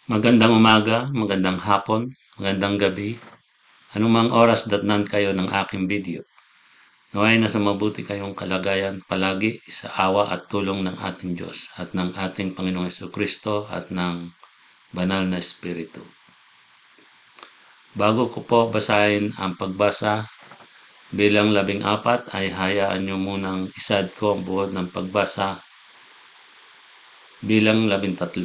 Magandang umaga, magandang hapon, magandang gabi. Anumang oras datnan kayo ng aking video. Naway nasa mabuti kayong kalagayan palagi sa awa at tulong ng ating Diyos at ng ating Panginoong Jesucristo at ng Banal na Espiritu. Bago ko po basahin ang pagbasa bilang 14 ay hayaan nyo munang isad ko ang buod ng pagbasa bilang 13.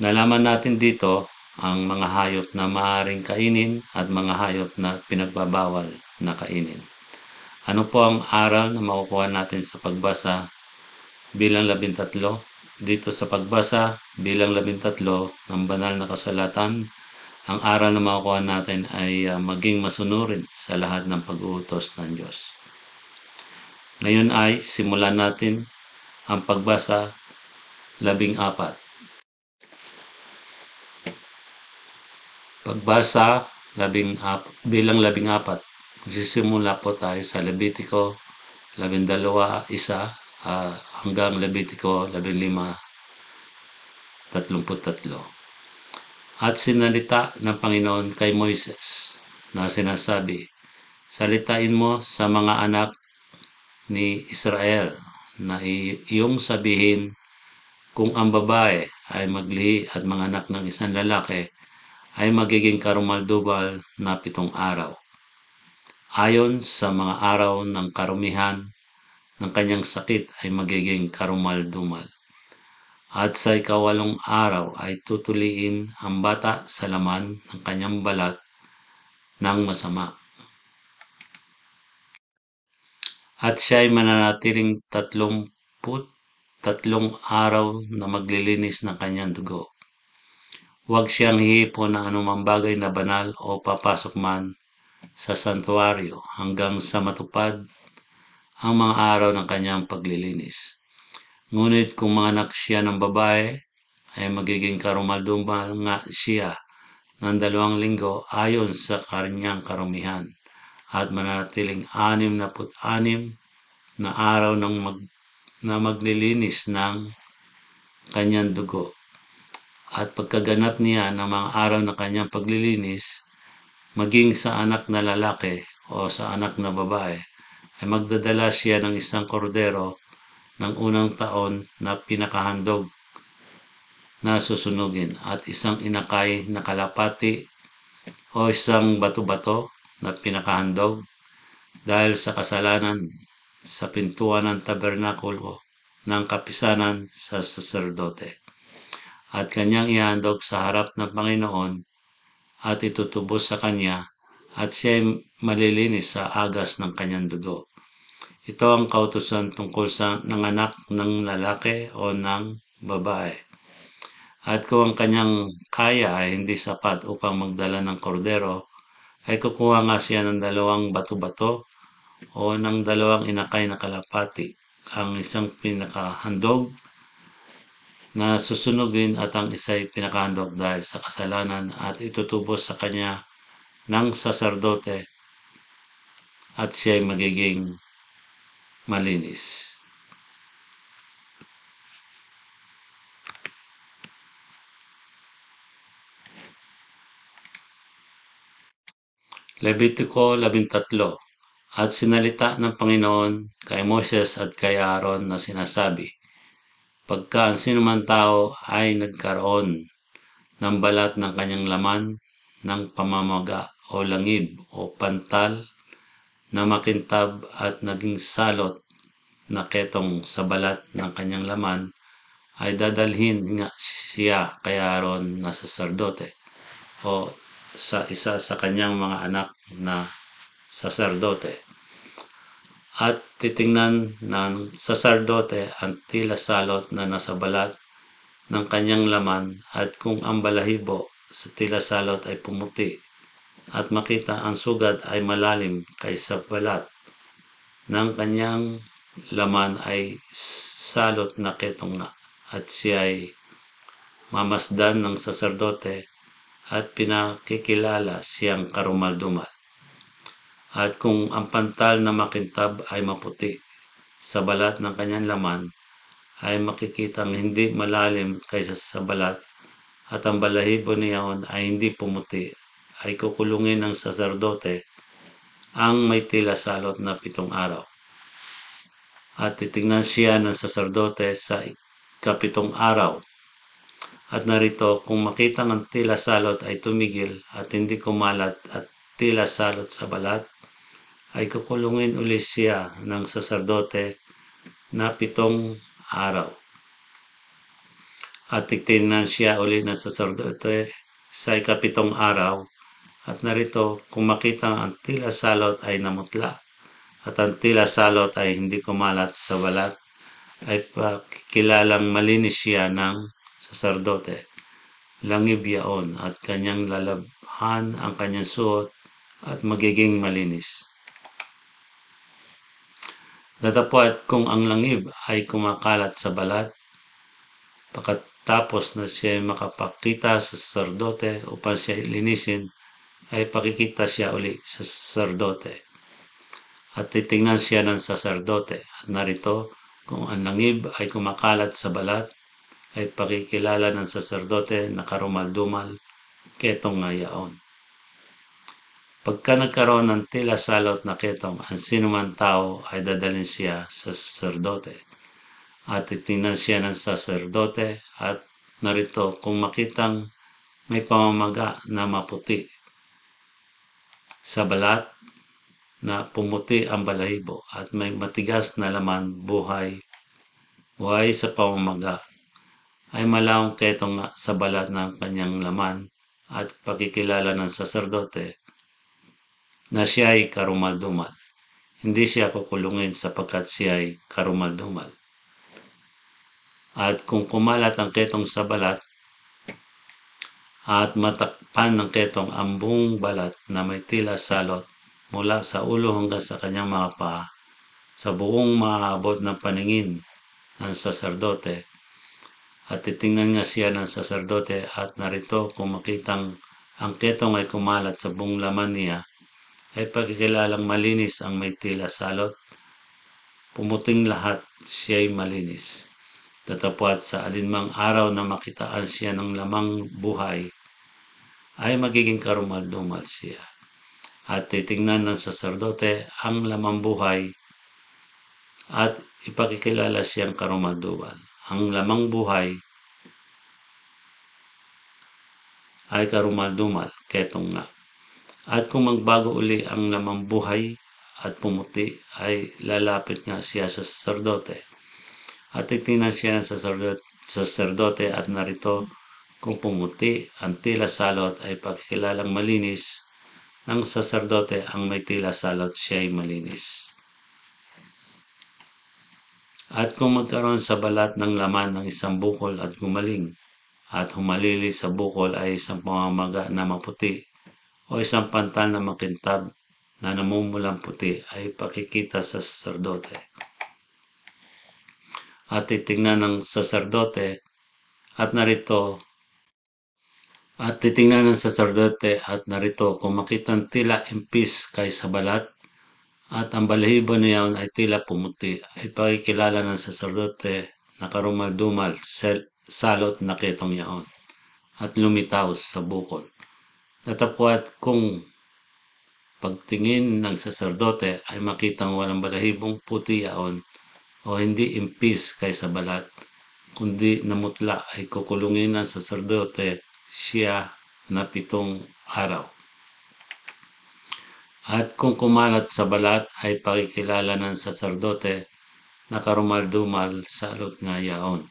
Nalaman natin dito ang mga hayop na maaaring kainin at mga hayop na pinagbabawal na kainin. Ano po ang aral na makukuha natin sa pagbasa bilang 13? Dito sa pagbasa bilang 13 ng banal na kasulatan, ang aral na makukuha natin ay maging masunurin sa lahat ng pag-uutos ng Diyos. Ngayon ay simulan natin ang pagbasa 14. Pagbasa bilang 14. Magsisimula po tayo sa Levitico 12:1 hanggang Levitico 15:33. At sinalita ng Panginoon kay Moises na sinasabi, salitain mo sa mga anak ni Israel na iyong sabihin kung ang babae ay maglihi at manganak ng isang lalaki ay magiging karumal-dumal na 7 araw. Ayon sa mga araw ng karumihan ng kanyang sakit ay magiging karumal-dumal. At sa 8 araw ay tutuliin ang bata sa laman ng kanyang balat ng masama. At siya ay mananatiling 33 araw na maglilinis ng kanyang dugo. Huwag siyang hihipon ng anumang bagay na banal o papasok man sa santuaryo hanggang sa matupad ang mga araw ng kanyang paglilinis. Ngunit kung manganak siya ng babae, ay magiging karumal-dumal nga siya ng 2 linggo ayon sa kanyang karumihan at mananatiling 66 na araw na maglilinis ng kanyang dugo. At pagkaganap niya ng mga araw na kanyang paglilinis, maging sa anak na lalaki o sa anak na babae, ay magdadala siya ng isang kordero ng unang taon na pinakahandog na susunugin at isang inakay na kalapati o isang bato-bato na pinakahandog dahil sa kasalanan sa pintuan ng tabernakulo ng kapisanan sa saserdote. At kanyang ihandog sa harap ng Panginoon at itutubos sa kanya at siya ay malilinis sa agas ng kanyang dugo. Ito ang kautusan tungkol sa nanganak ng lalaki o ng babae. At kung ang kanyang kaya ay hindi sapat upang magdala ng kordero, ay kukuha nga siya ng 2 bato-bato o ng 2 inakay na kalapati, ang isang pinakahandog na susunugin at ang isa'y pinakahandog dahil sa kasalanan at itutubos sa kanya ng saserdote at siya'y magiging malinis. Levitico 13. At sinalita ng Panginoon kay Moses at kay Aaron na sinasabi, pagka ang sinuman tao ay nagkaroon ng balat ng kanyang laman ng pamamaga o langib o pantal na makintab at naging salot na ketong sa balat ng kanyang laman, ay dadalhin nga siya kay Aaron na saserdote o sa isa sa kanyang mga anak na saserdote. At titingnan ng saserdote ang tila salot na nasa balat ng kanyang laman at kung ang balahibo sa tila salot ay pumuti at makita ang sugat ay malalim kaysa balat ng kanyang laman ay salot na ketong nga at siya ay mamasdan ng saserdote at pinakikilala siyang karumal-dumal. At kung ang pantal na makintab ay maputi sa balat ng kanyang laman, ay makikitang hindi malalim kaysa sa balat at ang balahibo niyaon ay hindi pumuti, ay kukulungin ng saserdote ang may tila salot na 7 araw. At titingnan siya ng saserdote sa ikapitong araw. At narito, kung makitang ang tila salot ay tumigil at hindi kumalat at tila salot sa balat, ay kukulungin uli siya ng saserdote na 7 araw. At titingnan siya uli ng saserdote sa ikapitong araw. At narito, kung makitang ang tila salot ay namutla at ang tila salot ay hindi kumalat sa balat, ay pakikilalang malinis siya ng saserdote. Langib yaon at kanyang lalabhan ang kanyang suot at magiging malinis. Datapwat kung ang langib ay kumakalat sa balat, pagkatapos na siya makapakita sa saserdote upang siya linisin, ay pakikita siya uli sa saserdote. At titingnan siya ng saserdote. At narito, kung ang langib ay kumakalat sa balat, ay pakikilala ng saserdote na karumal-dumal, ketong nga yaon. Pagka nagkaroon ng tila salot na ketong, ang sinuman tao ay dadalhin siya sa saserdote. At titingnan siya ng saserdote at narito, kung makitang may pamamaga na maputi sa balat, na pumuti ang balahibo at may matigas na laman buhay sa pamamaga, ay malawang ketong sa balat ng kanyang laman at pakikilala ng saserdote na siya ay karumal-dumal. Hindi siya kukulungin sapagkat siya ay karumal-dumal. At kung kumalat ang ketong sa balat at matakpan ng ketong ang buong balat na may tila salot mula sa ulo hanggang sa kanyang mga paa, sa buong maabot ng paningin ng saserdote, at titingnan nga siya ng saserdote at narito kung makitang ang ketong ay kumalat sa buong laman niya, ay pagkikilalang malinis ang may tila salot, pumuting lahat, siya'y malinis. Datapwat sa alinmang araw na makitaan siya ng lamang buhay, ay magiging karumal-dumal siya. At titingnan ng saserdote ang lamang buhay at ipakikilala siyang karumal-dumal. Ang lamang buhay ay karumal-dumal, ketong nga. At kung magbago uli ang lamang buhay at pumuti, ay lalapit nga siya sa saserdote. At titingnan siya ng saserdote at narito, kung pumuti ang tila salot ay pakikilalang malinis ng saserdote ang may tila salot, siya ay malinis. At kung magkaroon sa balat ng laman ng isang bukol at gumaling, at humalili sa bukol ay isang pamamaga na maputi, o isang pantal na makintab na namumulang puti, ay pakikita sa saserdote. At titingnan ng saserdote at narito, kung makitang tila impis kaysa balat, at ang balahibo niyaon ay tila pumuti, ay pakikilala ng saserdote na karumal-dumal, salot na ketong yaon, at lumitaw sa bukol. Datapwat kung pagtingin ng saserdote ay makitang walang balahibong puti yaon, o hindi impis kaysa balat, kundi namutla, ay kukulungin ng saserdote siya na 7 araw. At kung kumalat sa balat ay pakikilala ng saserdote na karumal-dumal, salot nga yaon.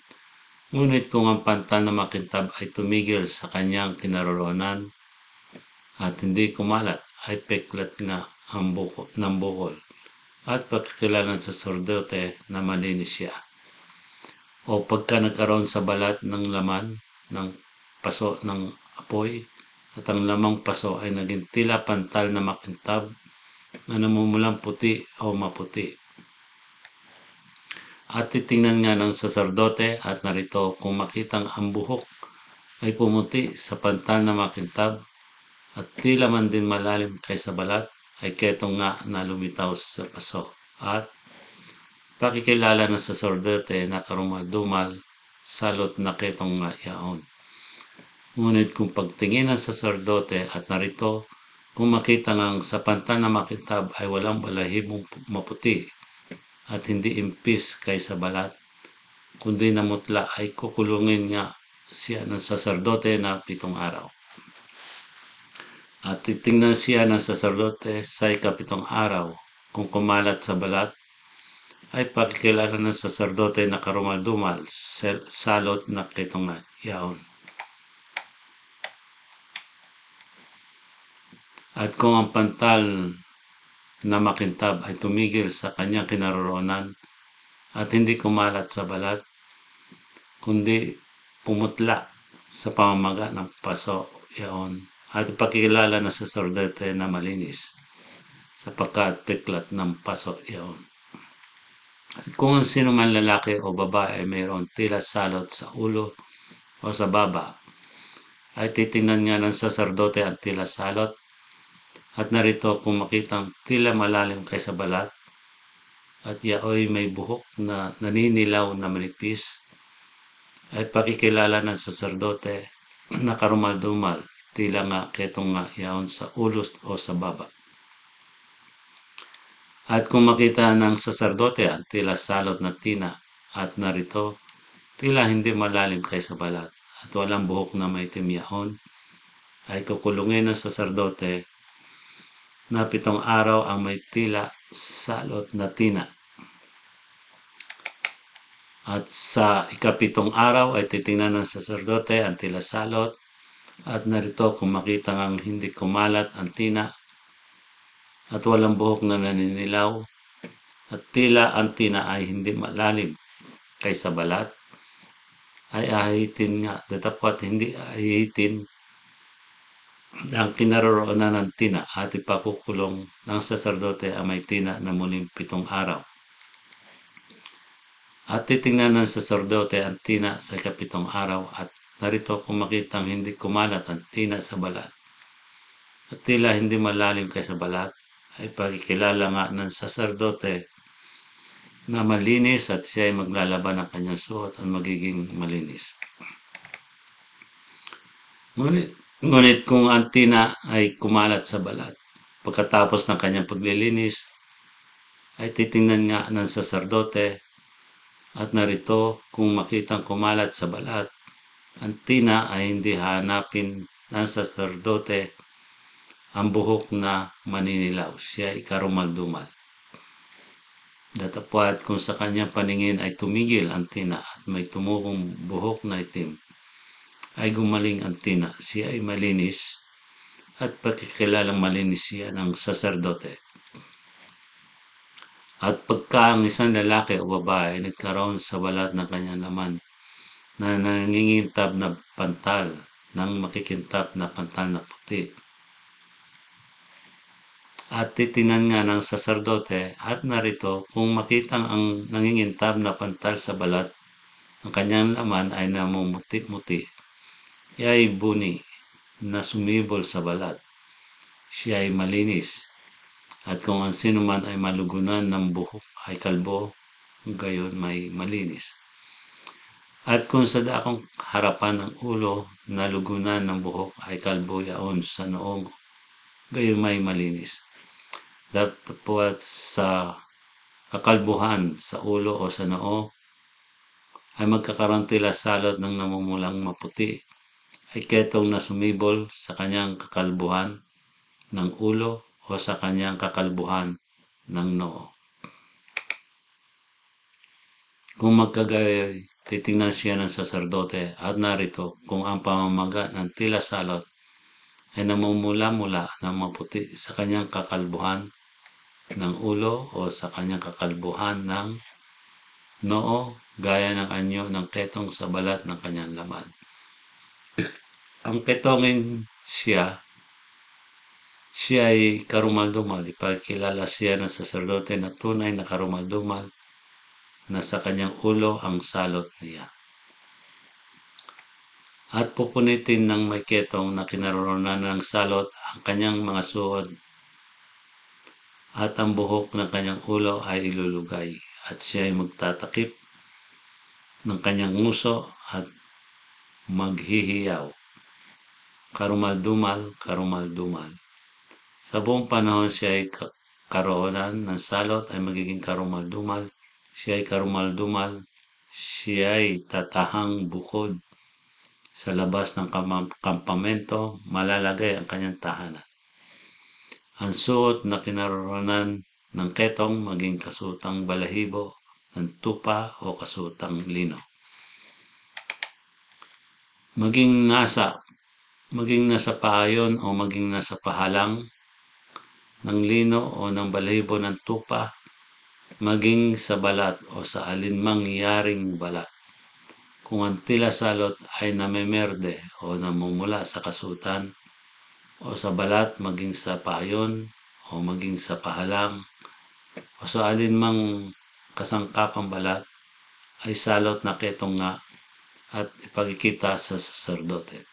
Ngunit kung ang pantal na makintab ay tumigil sa kanyang kinaroroonan at hindi kumalat, ay peklat nga ang bukol at pakikilala ng saserdote na malinis siya. O pagka nagkaroon sa balat ng laman ng paso ng apoy, at ang lamang paso ay naging tila pantal na makintab na namumulang puti o maputi. At titingnan nga ng saserdote at narito, kung makitang ang buhok ay pumuti sa pantal na makintab at tila man din malalim kaysa balat, ay ketong nga na lumitaw sa paso. At pakikilala ng saserdote na karumal-dumal, salot na ketong nga yaon. Ngunit kung pagtingin ng saserdote at narito, kung makita ngang sa pantal na makintab ay walang balahibong maputi at hindi impis kaysa balat, kundi namutla ay kukulungin nga siya ng saserdote na 7 araw. At titingnan siya ng saserdote sa ika-7 araw. Kung kumalat sa balat, ay pagkilala ng saserdote na karumal-dumal, salot na kitong yaon. At kung ang pantal na makintab ay tumigil sa kanyang kinaroroonan at hindi kumalat sa balat, kundi pumutla sa pamamaga ng paso yaon at ipakilala ng saserdote na malinis sapagkat piklat ng paso yaon. At kung ang sino man lalaki o babae ay mayroon tila salot sa ulo o sa baba, ay titingnan nga ng saserdote ang tila salot at narito kung makitang tila malalim kaysa balat at yaoy may buhok na naninilaw na manipis, ay pakikilala ng saserdote na karumal-dumal tila nga ketong nga yaon sa ulo o sa baba. At kung makita ng saserdote ang tila salot na tina at narito tila hindi malalim kaysa balat at walang buhok na may timyaon, ay kukulungin ng saserdote na 7 araw ang may tila salot na tina. At sa ika-7 araw ay titingnan ng saserdote ang tila salot at narito kung makita ngang hindi kumalat ang tina at walang buhok na naninilaw at tila ang tina ay hindi malalim kaysa balat, ay ahitin nga datapwat hindi ahitin ang kinaroroonan ng tina at ipakukulong ng saserdote ang may tina na muling 7 araw. At titingnan ng saserdote ang tina sa ika-7 araw at narito kung makitang hindi kumalat ang tina sa balat at tila hindi malalim kaysa balat, ay pagkikilala nga ng saserdote na malinis at siya ay maglalaban ng kanyang suot at magiging malinis. Ngunit kung ang tina ay kumalat sa balat, pagkatapos ng kanyang paglilinis, ay titingnan nga ng saserdote at narito kung makitang kumalat sa balat, ang tina ay hindi hanapin ng saserdote ang buhok na maninilaw, siya ay karumal-dumal. Datapwat kung sa kanyang paningin ay tumigil ang tina at may tumukong buhok na itim, ay gumaling ang tina, siya ay malinis at pagkikilalang malinis siya ng saserdote. At pagka ang isang lalaki o babae ay nagkaroon sa balat ng kanyang laman na nangingintab na pantal ng makikintab na pantal na puti, at titinan nga ng saserdote at narito kung makitang ang nangingintab na pantal sa balat ng kanyang laman ay namumuti-muti, siya ay buni na sumibol sa balat, siya ay malinis. At kung ang sino man ay malugunan ng buhok ay kalbo, gayon may malinis. At kung sa dakong harapan ng ulo nalugunan ng buhok ay kalbo yaon sa noong, gayon may malinis. Dapat sa kakalbuhan sa ulo o sa noo ay magkakaroon tila salot ng namumulang maputi, ay ketong na sumibol sa kanyang kakalbuhan ng ulo o sa kanyang kakalbuhan ng noo. Kung magkagayoy, titingnan siya ng saserdote at narito kung ang pamamaga ng tila salot ay namumula-mula ng maputi sa kanyang kakalbuhan ng ulo o sa kanyang kakalbuhan ng noo, gaya ng anyo ng ketong sa balat ng kanyang laman. Ang ketongin siya ay karumal-dumal. Ipagkilala siya ng saserdote na tunay na karumal-dumal na sa kanyang ulo ang salot niya. At pupunitin ng may ketong na kinaroroonan ng salot ang kanyang mga suod at ang buhok ng kanyang ulo ay ilulugay at siya ay magtatakip ng kanyang nguso at maghihiyaw. karumal-dumal, karumal-dumal. Sa buong panahon siya ay karoonan ng salot ay magiging karumal-dumal. Siya ay karumal-dumal. Siya ay tatahang bukod sa labas ng kampamento, malalagay ang kanyang tahanan. Ang suot na kinaroonan ng ketong maging kasuotang balahibo ng tupa o kasuotang lino. Maging nasa paayon o maging nasa pahalang ng lino o ng balahibo ng tupa, maging sa balat o sa alinmang yaring balat. Kung ang tila salot ay namemerde o namumula sa kasutan o sa balat, maging sa paayon o maging sa pahalang o sa alinmang kasangkapang balat, ay salot na ketong nga at ipagkikita sa saserdote.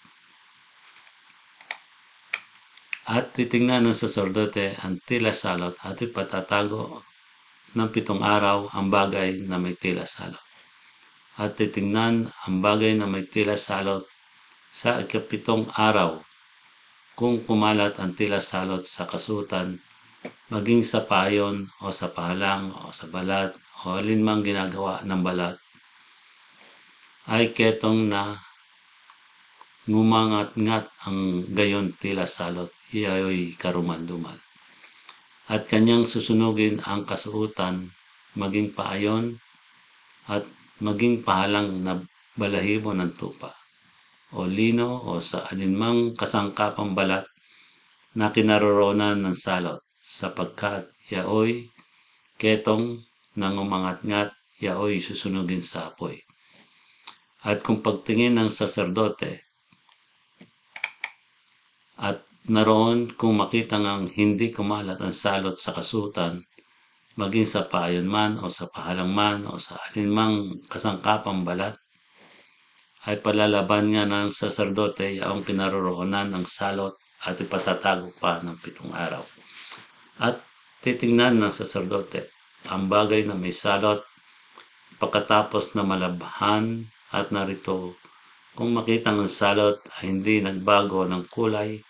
At titingnan ng saserdote ang tila salot at ipatatago ng 7 araw ang bagay na may tila salot. At titingnan ang bagay na may tila salot sa 7 araw. Kung kumalat ang tila salot sa kasutan, maging sa paayon o sa pahalang o sa balat o alinmang ginagawa ng balat, ay ketong na ngumangat-ngat ang gayon tila salot, iyayo'y karumal-dumal. At kanyang susunugin ang kasuotan, maging paayon at maging pahalang na balahibo ng tupa o lino o sa alinmang kasangkapang balat na kinaroroonan ng salot, sapagkat yaoy ketong na ngumangat-ngat, yaoy susunugin sa apoy. At kung pagtingin ng saserdote at naroon kung makita ngang hindi kumalat ang salot sa kasutan, maging sa paayon man o sa pahalang man o sa alinmang kasangkapang balat, ay palalaban nga ng saserdote yaong kinaroroonan ng salot at ipatatago pa ng 7 araw. At titingnan ng saserdote ang bagay na may salot pagkatapos na malabhan, at narito kung makita ng salot ay hindi nagbago ng kulay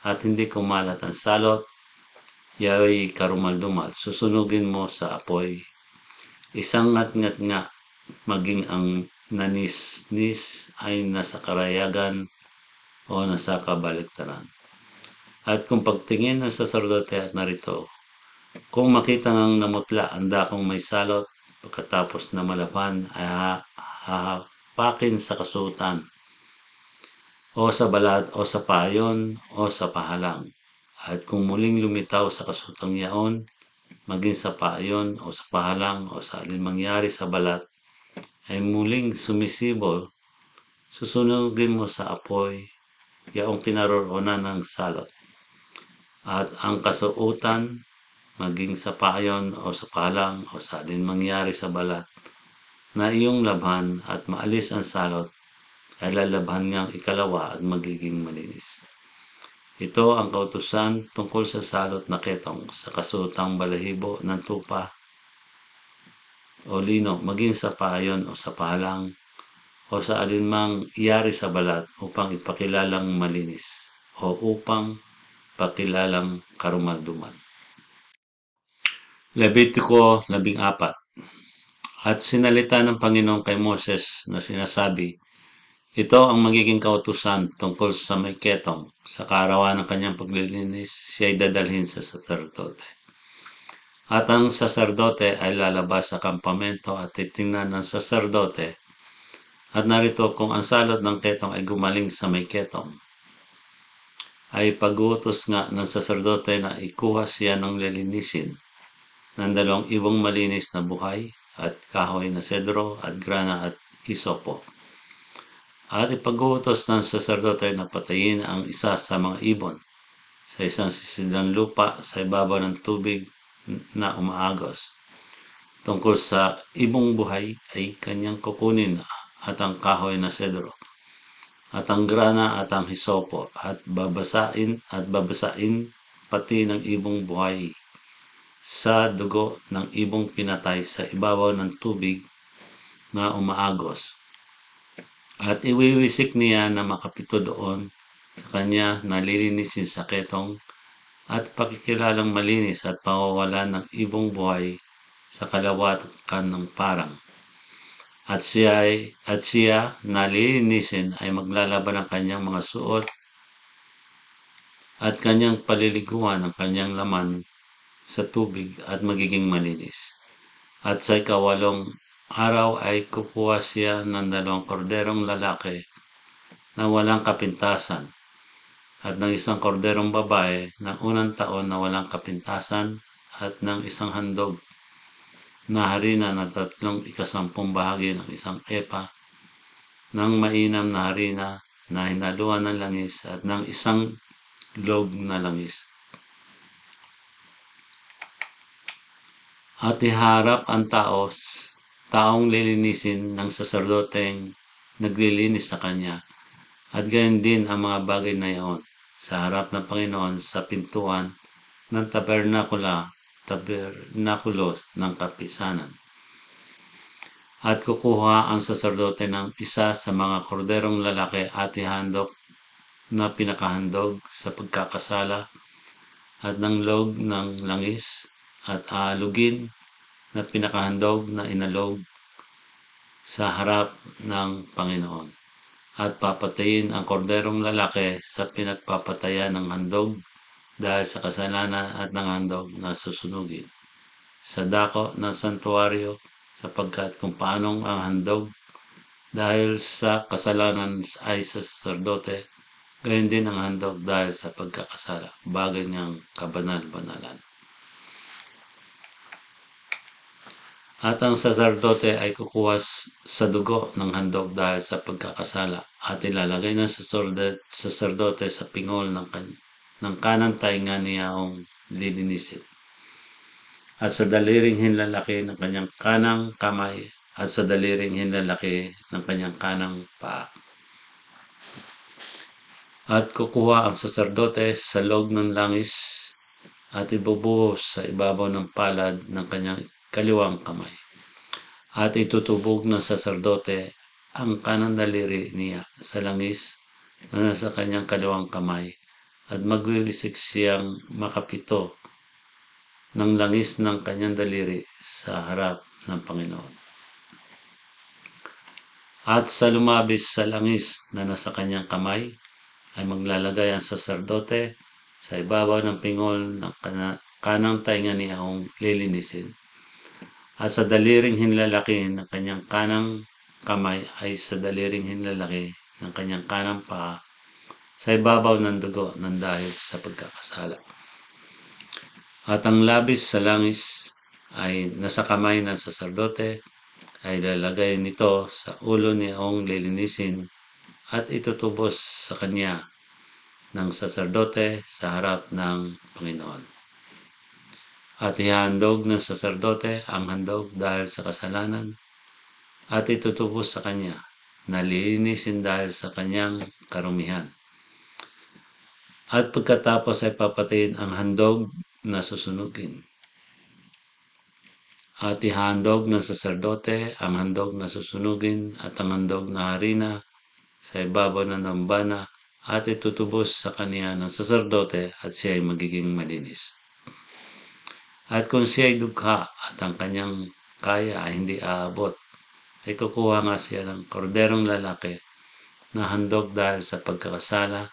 at hindi kumalat ang salot, yaoy karumal-dumal, susunugin mo sa apoy. Isang ngat-ngat nga, maging ang nanisnis ay nasa karayagan o nasa kabaliktaran. At kung pagtingin ng saserdote at narito, kung makita ngang namutla ang dakong may salot pagkatapos na malabhan, ay hahapakin sa kasuotan o sa balat o sa paayon o sa pahalang. At kung muling lumitaw sa kasuotang yaon, maging sa paayon o sa pahalang o sa alinmangyari sa balat, ay muling sumisibol, susunugin mo sa apoy yaong kinaroroonan ng salot. At ang kasuotan, maging sa paayon o sa pahalang o sa alinmangyari sa balat, na iyong labhan at maalis ang salot, ay lalabhan niyang ikalawa at magiging malinis. Ito ang kautusan tungkol sa salot na ketong sa kasuotang balahibo ng tupa o lino, maging sa paayon o sa pahalang o sa alinmang iyari sa balat, upang ipakilalang malinis o upang pakilalang karumal-dumal. Levitiko 14. At sinalita ng Panginoon kay Moses na sinasabi, ito ang magiging kautusan tungkol sa may ketong. Sa kaarawan ng kanyang paglilinis, siya ay dadalhin sa saserdote. At ang saserdote ay lalabas sa kampamento at titingnan ng saserdote. At narito kung ang salot ng ketong ay gumaling sa may ketong, ay pag-uutos nga ng saserdote na ikuha siya ng lilinisin ng 2 ibong malinis na buhay at kahoy na sedro at grana at hisopo. At ipag-uutos ng saserdote na patayin ang isa sa mga ibon sa isang sisidlang lupa sa ibabaw ng tubig na umaagos. Tungkol sa ibong buhay ay kanyang kukunin at ang kahoy na sedro at ang grana at ang hisopo at babasain pati ng ibong buhay sa dugo ng ibong pinatay sa ibabaw ng tubig na umaagos. At iwiwisik niya na makapito doon sa kanya na lilinisin sa ketong at pakikilalang malinis at pawawala ng ibong buhay sa kalawakan ng parang. At siya na lilinisin ay maglalaban ng kanyang mga suot at kanyang paliliguan ng kanyang laman sa tubig at magiging malinis. At sa ikawalong araw ay kukuha siya ng 2 korderong lalaki na walang kapintasan at ng 1 korderong babae ng unang taon na walang kapintasan at ng 1 handog na harina na 3/10 bahagi ng 1 epa ng mainam na harina na hinaluan ng langis at ng 1 log na langis. At iharap ang taong lilinisin ng saserdoteng naglilinis sa kanya. At gayon din ang mga bagay na iyon sa harap ng Panginoon sa pintuan ng tabernakulo ng kapisanan. At kukuha ang saserdote ng isa sa mga korderong lalaki at ihandog na pinakahandog sa pagkakasala at ng log ng langis at aalugin na pinakahandog na inalog sa harap ng Panginoon. At papatayin ang korderong lalaki sa pinagpapatayan ng handog dahil sa kasalanan at ng handog na susunugin sa dako ng santuario, sapagkat kung paanong ang handog dahil sa kasalanan ay sa saserdote, gayon din ang handog dahil sa pagkakasala, bagay niyang kabanal-banalan. At ang saserdote ay kukuha sa dugo ng handog dahil sa pagkakasala at ilalagay ng saserdote sa pingol ng kanang tainga niyang lilinisin at sa daliring hinlalaki ng kanyang kanang kamay at sa daliring hinlalaki ng kanyang kanang paa. At kukuha ang saserdote sa log ng langis at ibubuhos sa ibabaw ng palad ng kanyang kaliwang kamay. At itutubog ng saserdote ang kanang daliri niya sa langis na nasa kanyang kaliwang kamay at magwiwisik siyang makapito ng langis ng kanyang daliri sa harap ng Panginoon. At sa lumabis sa langis na nasa kanyang kamay ay maglalagay ang saserdote sa ibabaw ng pingol ng kanang tainga niyang lilinisin. At sa daliring hinlalaki ng kanyang kanang kamay ay sa daliring hinlalaki ng kanyang kanang paa sa ibabaw ng dugo ng dahil sa pagkakasala. At ang labis sa langis ay nasa kamay ng saserdote ay lalagay nito sa ulo niyang lilinisin at itutubos sa kanya ng saserdote sa harap ng Panginoon. At ihandog ng saserdote ang handog dahil sa kasalanan at itutubos sa kanya na lilinisin dahil sa kanyang karumihan. At pagkatapos ay papatayin ang handog na susunugin. At ihandog ng saserdote ang handog na susunugin at ang handog na harina sa ibabaw ng dambana at itutubos sa kanya ng saserdote at siya ay magiging malinis. At kung siya ay dugha at ang kanyang kaya ay hindi aabot, ay kukuha nga siya ng korderong lalaki na handog dahil sa pagkakasala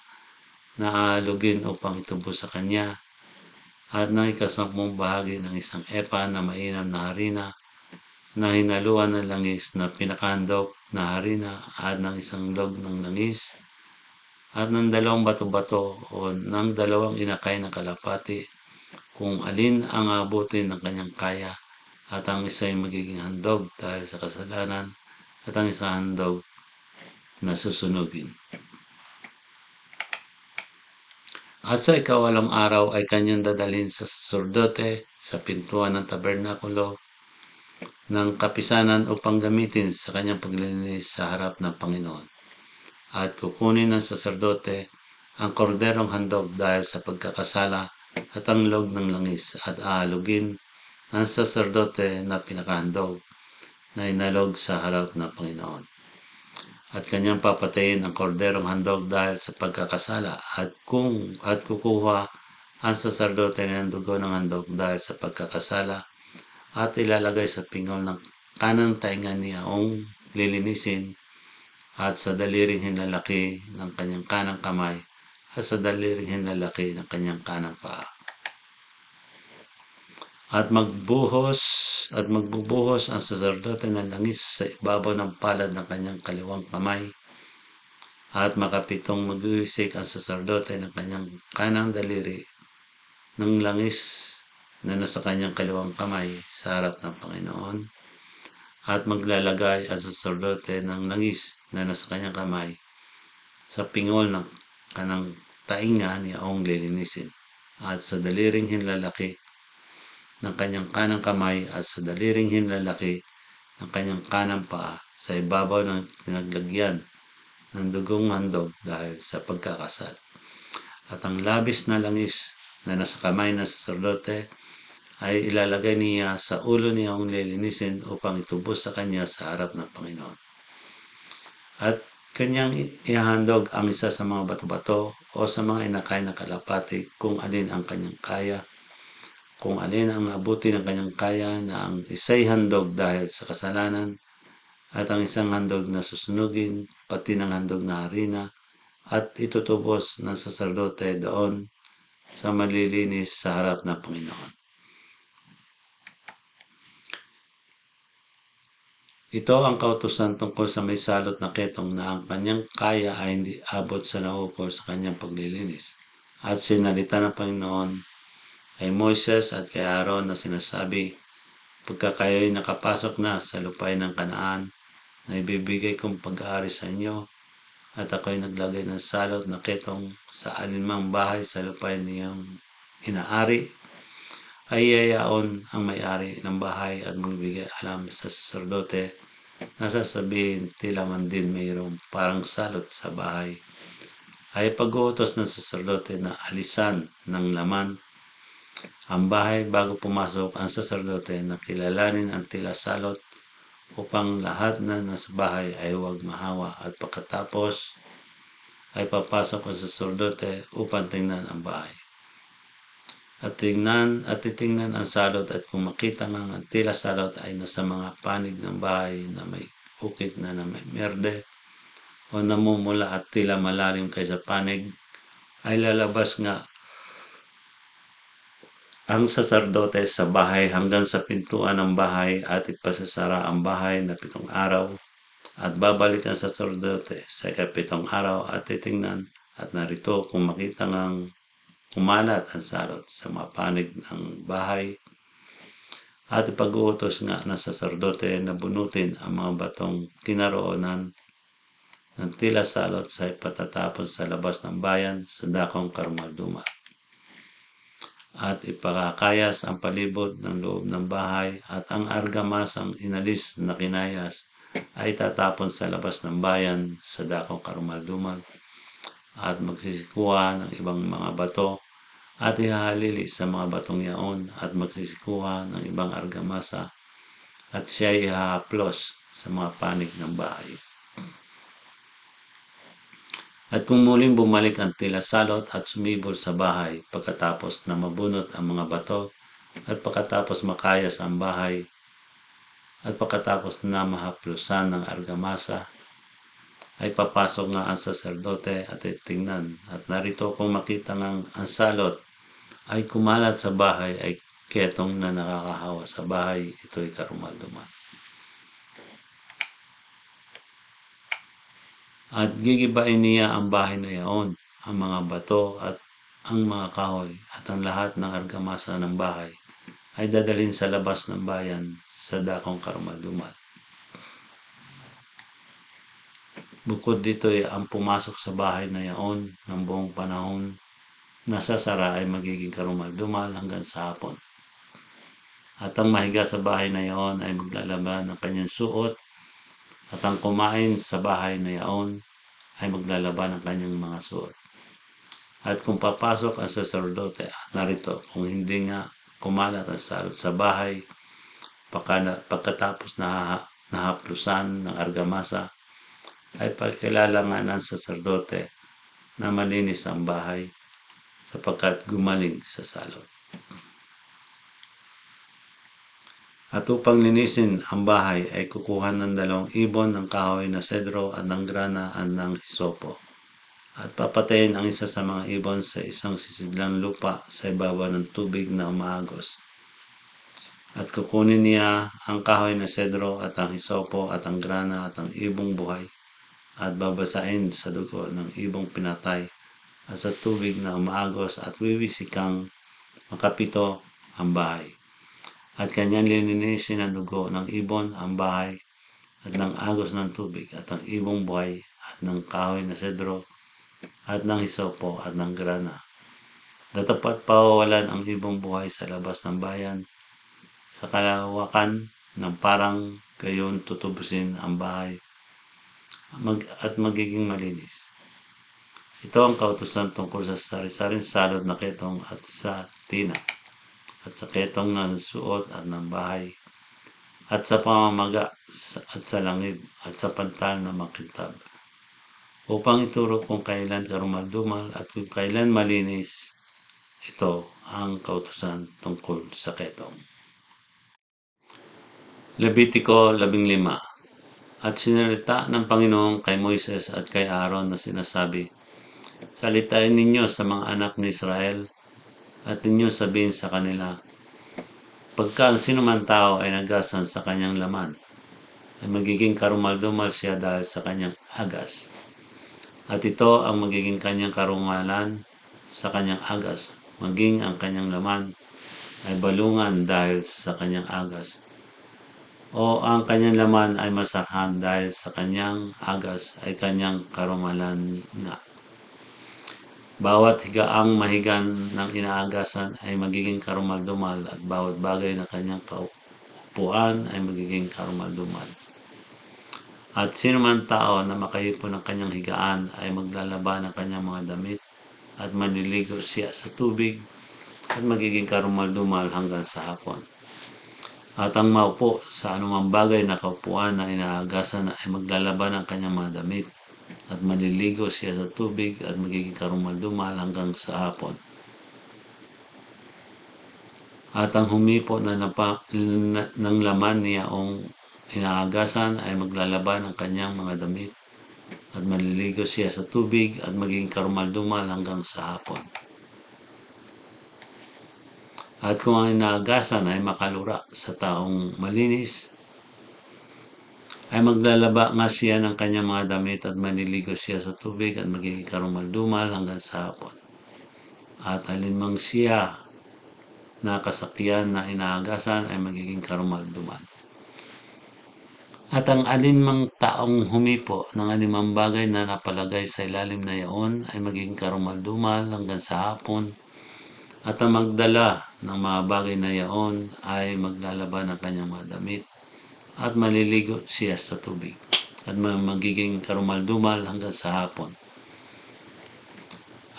na aalugin upang itubos sa kanya at ng 10 bahagi ng 1 epa na mainam na harina na hinaluan ng langis na pinakahandog na harina at ng 1 log ng langis at ng 2 bato-bato o ng 2 inakay na kalapati kung alin ang aabutin ng kanyang kaya at ang isa ay magiging handog dahil sa kasalanan at ang isang handog na susunugin. At sa ikawalong araw ay kanyang dadalhin sa saserdote sa pintuan ng tabernakulo ng kapisanan upang gamitin sa kanyang paglilinis sa harap ng Panginoon. At kukunin ng saserdote ang korderong handog dahil sa pagkakasala at ang log ng langis at aalugin ng saserdote na pinakahandog na inalog sa harap ng Panginoon. at kanyang papatayin ang korderong handog dahil sa pagkakasala at kukuha ang saserdote ng dugo ng handog dahil sa pagkakasala at ilalagay sa pingol ng kanang tainga ni Aong lilinisin at sa daliring hinlalaki ng kanyang kanang kamay at sa daliring hinlalaki ng kanyang kanang paa. At magbubuhos ang saserdote ng langis sa ibabaw ng palad ng kanyang kaliwang kamay at makapitong mag-uwisik ang saserdote ng kanyang kanang daliri ng langis na nasa kanyang kaliwang kamay sa harap ng Panginoon at maglalagay ang saserdote ng langis na nasa kanyang kamay sa pingol ng kanang tainga ni Aong lilinisin at sa daliring hinlalaki ng kanyang kanang kamay at sa daliring hinlalaki ng kanyang kanang paa sa ibabaw ng pinaglagyan ng dugong handog dahil sa pagkakasal. At ang labis na langis na nasa kamay ng saserdote ay ilalagay niya sa ulo ni Aong lilinisin upang itubos sa kanya sa harap ng Panginoon. At kanyang ihahandog ang isa sa mga bato-bato o sa mga inakay na kalapati kung alin ang kanyang kaya, kung alin ang abuti ng kanyang kaya na ang isa'y handog dahil sa kasalanan at ang isang handog na susunugin pati ng handog na harina at itutubos ng saserdote doon sa malilinis sa harap ng Panginoon. Ito ang kautusan tungkol sa may salot na ketong na ang kanyang kaya ay hindi abot sa naukol sa kanyang paglilinis. At sinalita ng Panginoon kay Moises at kay Aaron na sinasabi, pagka kayo'y nakapasok na sa lupain ng Kanaan na ibibigay kong pag-aari sa inyo, at ako'y naglagay ng salot na ketong sa alinmang bahay sa lupain niyong inaari, ay yayaon ang may-ari ng bahay at magbigay alam sa saserdote na sasabihin tila man din mayroong parang salot sa bahay. Ay pag-uutos ng saserdote na alisan ng laman ang bahay bago pumasok ang saserdote na kilalanin ang tila salot upang lahat na nasa bahay ay huwag mahawa at pagkatapos ay papasok ang saserdote upang tingnan ang bahay. At titingnan ang salot at kung makita nga ang tila salot ay nasa mga panig ng bahay na may ukit na may merde o namumula at tila malalim kaysa panig, ay lalabas nga ang saserdote sa bahay hanggang sa pintuan ng bahay at ipasasara ang bahay na 7 araw at babalik ang saserdote sa ika-7 araw at titingnan at narito kung makita ngang kumalat ang salot sa mga panig ng bahay at ipag-uutos nga ng saserdote na bunutin ang mga batong kinaroonan ng tila salot sa ipatatapon sa labas ng bayan sa dakong karumaldumal. At ipakakayas ang palibot ng loob ng bahay at ang argamasang inalis na kinayas ay tatapon sa labas ng bayan sa dakong karumaldumal at magsisikuha ng ibang mga bato at ihahalili sa mga batong yaon at magsisikuha ng ibang argamasa at siya ihahaplos sa mga panig ng bahay. At kung muling bumalik ang tila salot at sumibol sa bahay pagkatapos na mabunot ang mga bato at pagkatapos makayas ang bahay at pagkatapos na mahaplusan ng argamasa, ay papasok nga ang saserdote at titingnan at narito kung makita ngang ang salot ay kumalat sa bahay ay ketong na nakakahawa sa bahay, ito'y karumaldumal. At gigibain niya ang bahay na yaon, ang mga bato at ang mga kahoy at ang lahat ng argamasa ng bahay ay dadalhin sa labas ng bayan sa dakong karumaldumal. Bukod dito ay ang pumasok sa bahay na yaon ng buong panahon nasa sara ay magiging karumaldumal hanggang sa hapon. At ang mahiga sa bahay na yaon ay maglalaban ng kanyang suot at ang kumain sa bahay na yaon ay maglalaban ng kanyang mga suot. At kung papasok ang saserdote at narito kung hindi nga kumalat ang salot sa bahay pagkatapos na nahaplusan ng argamasa ay pagkilala nga ng saserdote na malinis ang bahay sapagkat gumaling sa salot. At upang linisin ang bahay ay kukuha ng 2 ibon ng kahoy na sedro at ng grana at ng hisopo. At papatayin ang isa sa mga ibon sa isang sisidlang lupa sa ibabaw ng tubig na umaagos. At kukunin niya ang kahoy na sedro at ang hisopo at ang grana at ang ibong buhay at babasain sa dugo ng ibong pinatay at sa tubig na umaagos at wiwisikang makapito ang bahay. At kanyang lilinisin ang dugo ng ibon ang bahay at ng agos ng tubig at ang ibong buhay at ng kahoy na sedro at ng hisopo at ng grana. Datapat pawawalan ang ibong buhay sa labas ng bayan sa kalawakan ng parang gayon tutubusin ang bahay at magiging malinis. Ito ang kautusan tungkol sa sari-saring salot na ketong at sa tina at sa ketong ng suot at ng bahay at sa pamamaga at sa langib at sa pantal na makintab upang ituro kung kailan karumal-dumal at kung kailan malinis. Ito ang kautusan tungkol sa ketong. Levitiko 15. At sinalita ng Panginoon kay Moises at kay Aaron na sinasabi, salitain ninyo sa mga anak ni Israel at ninyo sabihin sa kanila, pagka ang sinuman tao ay nagasan sa kanyang laman, ay magiging karumal-dumal siya dahil sa kanyang agas. At ito ang magiging kanyang karumalan sa kanyang agas, maging ang kanyang laman ay balungan dahil sa kanyang agas. O ang kanyang laman ay masarhan dahil sa kanyang agas ay kanyang karumalan nga. Bawat higaang mahigan ng inaagasan ay magiging karumal-dumal at bawat bagay na kanyang kaupuan ay magiging karumal-dumal. At sino man tao na makahipon ng kanyang higaan ay maglalaba ng kanyang mga damit at manliligo siya sa tubig at magiging karumal-dumal hanggang sa hapon. At ang maupo sa anumang bagay na kaupuan na inaagasan ay maglalaba ng kanyang mga damit at maliligo siya sa tubig at magiging karumal-dumal hanggang sa hapon. At ang humipo ng laman niyaong inaagasan ay maglalaba ng kanyang mga damit at maliligo siya sa tubig at magiging karumal-dumal hanggang sa hapon. At kung ang inaagasan ay makalura sa taong malinis, ay maglalaba nga siya ng kanyang mga damit at maniligo siya sa tubig at magiging karumal-dumal hanggang sa hapon. At alinmang siya na kasakyan na inaagasan ay magiging karumal-dumal. At ang alinmang taong humipo ng alinmang bagay na napalagay sa ilalim na yaon ay magiging karumal-dumal hanggang sa hapon. At ang magdala ng mga bagay na yaon ay maglalaba ng kanyang mga damit at maliligo siya sa tubig at magiging karumal-dumal hanggang sa hapon.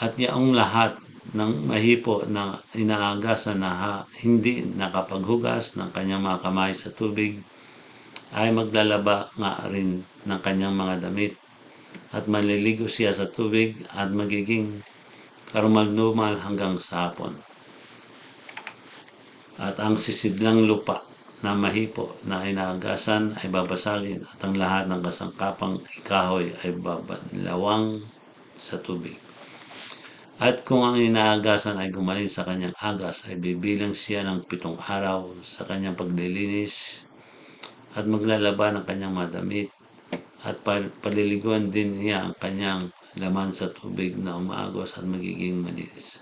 At yaong lahat ng mahipo na inaagasan na hindi nakapaghugas ng kanyang mga kamay sa tubig ay maglalaba nga rin ng kanyang mga damit at maliligo siya sa tubig at magiging karumal-dumal hanggang sa hapon. At ang sisidlang lupa na mahipo na inaagasan ay babasagin at ang lahat ng kasangkapang ikahoy ay babalawang sa tubig. At kung ang inaagasan ay gumaling sa kanyang agas ay bibilang siya ng 7 araw sa kanyang paglilinis at maglalaba ng kanyang mga damit at paliliguan din niya ang kanyang laman sa tubig na umaagos at magiging malinis.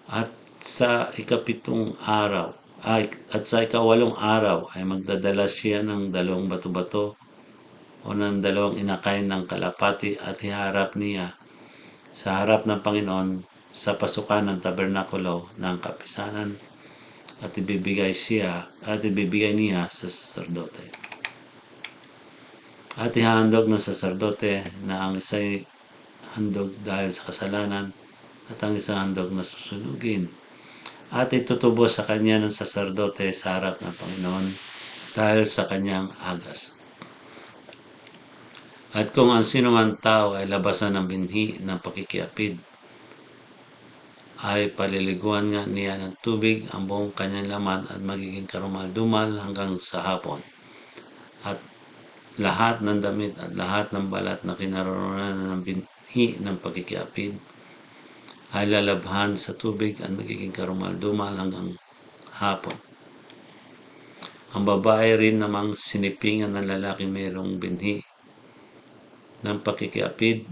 At sa ikawalong araw ay magdadala siya ng 2 bato-bato o ng 2 inakay ng kalapati at iharap niya sa harap ng Panginoon sa pasukan ng tabernakulo ng kapisanan at ibibigay niya sa saserdote. At ihahandog ng saserdote na ang isa'y handog dahil sa kasalanan at ang isang handog na susunugin. At itutubo sa kanya ng saserdote sa harap ng Panginoon dahil sa kanyang agas. At kung ang sinumang tao ay labasan ng binhi ng pakikiapid, ay paliliguan nga niya ng tubig ang buong kanyang laman at magiging karumal-dumal hanggang sa hapon. At lahat ng damit at lahat ng balat na kinaroroonan ng binhi ng pakikiapid ay lalabhan sa tubig at magiging karumal-dumal hanggang hapon. Ang babae rin namang sinipingan ng lalaki mayroong binhi ng pakikiapid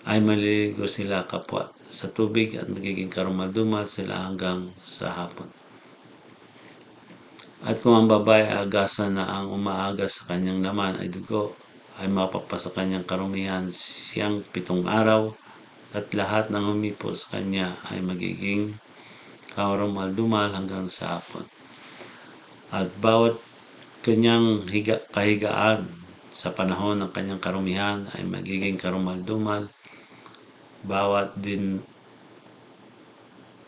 ay maliligo sila kapwa sa tubig at magiging karumal-dumal sila hanggang sa hapon. At kung ang babae agasan na ang umaagas sa kanyang laman ay dugo, ay mapapasa kanyang karumihan siyang 7 araw at lahat ng humipo sa kanya ay magiging karumal-dumal hanggang sa hapon. At bawat kanyang kahigaan sa panahon ng kanyang karumihan ay magiging karumal-dumal. Bawat din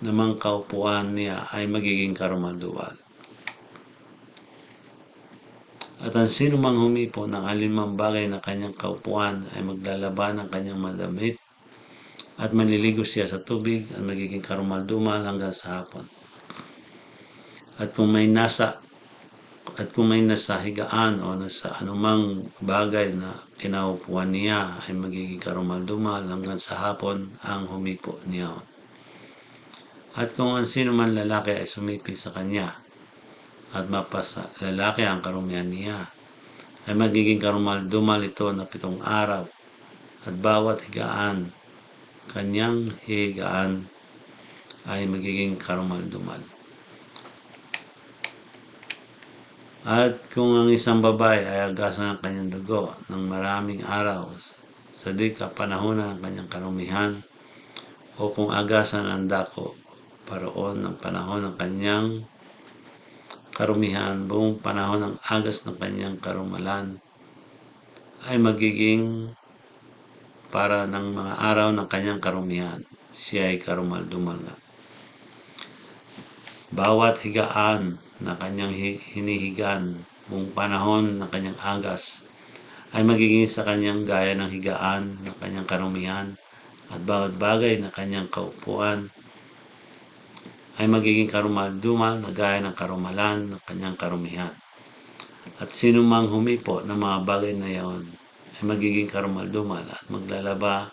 namang kaupuan niya ay magiging karumal-dumal. At ang sino mang humipo ng alinmang bagay na kanyang kaupuan ay maglalaban ng kanyang madamit at manliligo siya sa tubig at magiging karumal-dumal hanggang sa hapon. At kung may nasa higaan o nasa anumang bagay na kinaupuan niya ay magiging karumal-dumal hanggang sa hapon ang humipo niya. At kung ang sino man lalaki ay sumipi sa kanya at mapasa lalaki ang karumihan niya, ay magiging karumal-dumal ito na 7 araw at bawat higaan kanyang higaan ay magiging karumal-dumal. At kung ang isang babae ay agasan ng kanyang dugo ng maraming araw sa di kapanahonan ng kanyang karumihan, o kung agasan ang dako paroon ng panahon ng kanyang karumihan, buong panahon ng agas ng kanyang karumalan ay magiging para ng mga araw ng kanyang karumihan. Siya ay karumal-dumal nga. Bawat higaan na kanyang hinihigan buong panahon ng kanyang agas ay magiging sa kanyang gaya ng higaan ng kanyang karumihan, at bawat bagay na kanyang kaupuan ay magiging karumal-dumal na gaya ng karumalan ng kanyang karumihan. At sino mang humipo ng mga bagay na iyon ay magiging karumal-dumal at maglalaba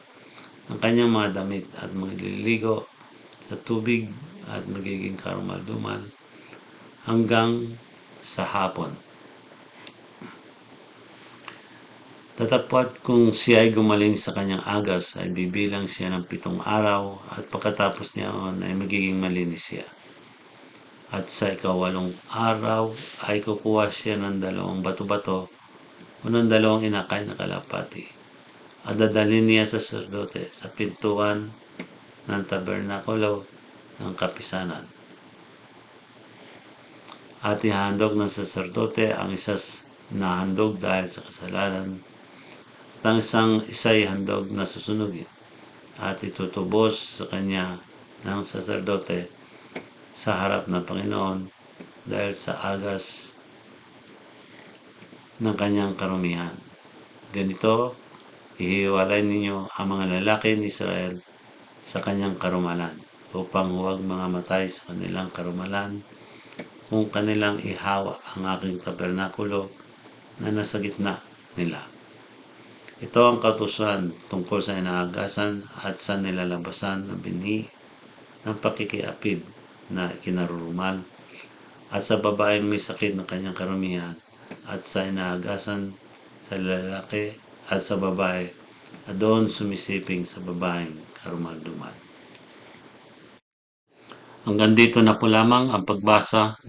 ng kanyang mga damit at magliligo sa tubig at magiging karumal-dumal hanggang sa hapon. Tatapwat kung siya ay gumaling sa kanyang agas ay bibilang siya ng 7 araw at pagkatapos niyaon ay magiging malinis siya. At sa 8 araw ay kukuha siya ng 2 bato-bato o ng 2 inakay na kalapati at dadalhin niya sa saserdote sa pintuan ng tabernakulo ng kapisanan. At ihahandog ng saserdote ang isa na handog dahil sa kasalanan at ang isa'y handog na susunugin at itutubos sa kanya ng saserdote sa harap ng Panginoon dahil sa agas ng kanyang karumihan. Ganito, ihiwalay ninyo ang mga lalaki ni Israel sa kanyang karumalan upang huwag mga matay sa kanilang karumalan kung kanilang ihawa ang aking tabernakulo na nasa gitna nila. Ito ang kautusan tungkol sa inaagasan at sa nilalabasan ng binhi ng pakikiapid na kinarurumal at sa babaeng may sakit ng kanyang karumihan at sa inaagasan sa lalaki at sa babae at doon sumisiping sa babaeng karumal-dumal. Hanggang dito na po lamang ang pagbasa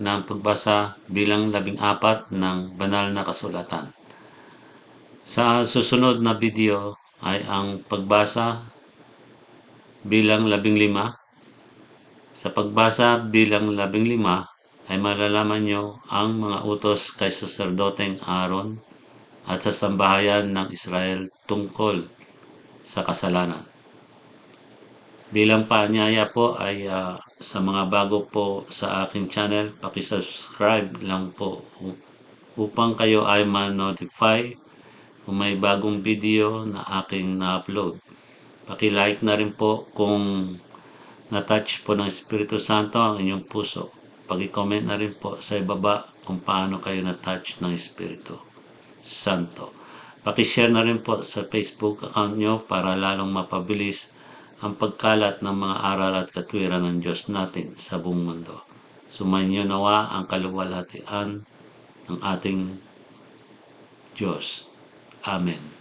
bilang 14 ng banal na kasulatan. Sa susunod na video ay ang pagbasa bilang 15. Sa pagbasa bilang 15 ay malalaman nyo ang mga utos kay saserdoteng Aaron at sa sambahayan ng Israel tungkol sa kasalanan. Bilang paanyaya po ay sa mga bago po sa aking channel, pakisubscribe lang po upang kayo ay ma-notify kung may bagong video na aking na-upload. Paki-like na rin po kung na-touch po ng Espiritu Santo ang inyong puso. Paki-comment na rin po sa ibaba kung paano kayo na-touch ng Espiritu Santo. Paki-share na rin po sa Facebook account nyo para lalong mapabilis ang pagkalat ng mga aral at katwiran ng Diyos natin sa buong mundo. Sumainyo nawa ang kaluwalhatian ng ating Diyos. Amen.